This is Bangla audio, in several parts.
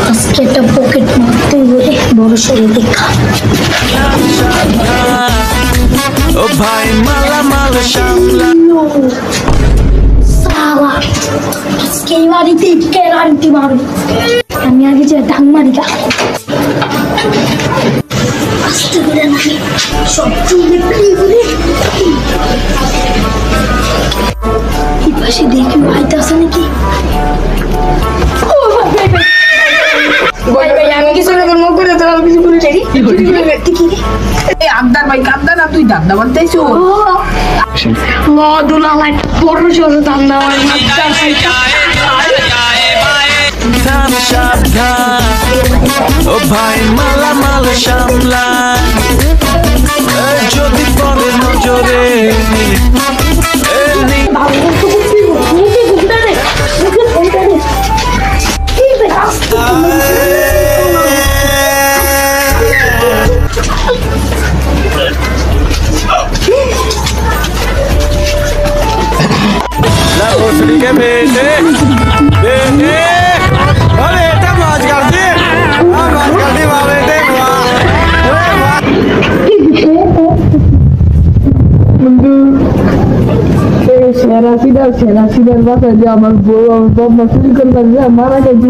আজকে একটা পকেট মারতে বলে বড় সরে দেখা। ও ভাই মালা মাল সামলা সালা আজকে এই বাড়িতে গ্যারান্টি মারব। আমি আগে যে ডাং মারি গা আস্তে করে নাকি সব চুল বিক্রি করে এই পাশে দেখি ভাইটা আছে নাকি। আমি কিছু মুখ করে তো কিছু করে আবদার ভাই কান্দা না তুই দান্দা বলতেছো দুলাভাই বড় সড়ো দান্দা ও ভাই মালা মাল সামলা যদি পরে নজরে के बेटे बेटे अरे बेटा मौज कर दी मौज कर दी वाह बेटे সেরাসিদার বাসায় যে আমার বউ আমার বাবা চুরি করবার যে মারা গেছি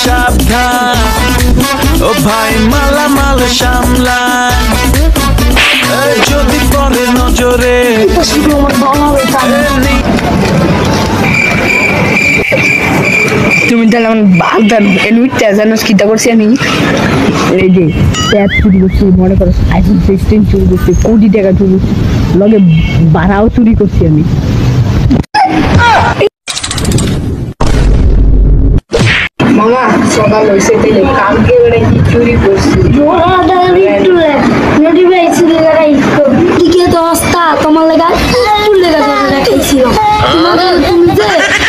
সাবধান ও ভাই মালা মাল সামলা যদি পরে নজরে তুমি তাহলে আমার বাগদার এলুইটটা জানোস কিটা করছি আমি এই যে ট্যাপ চুরি করছি মনে করো আইফোন 16 চুরি করছি কোটি টাকা চুরি করছি লগে বাড়াও চুরি করছি আমি মামা সকাল হয়েছে তাইলে কালকে বেড়ে কি চুরি করছি তোমার লেগা দেখাইছিল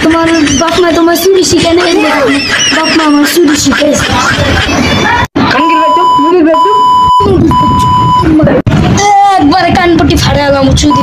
তোমার বাপমা তোমার চুরি শিখে নেই বাপমা আমার চুরি শিখেছে একবারে কানপটি ফাড়ে গেলাম চুরি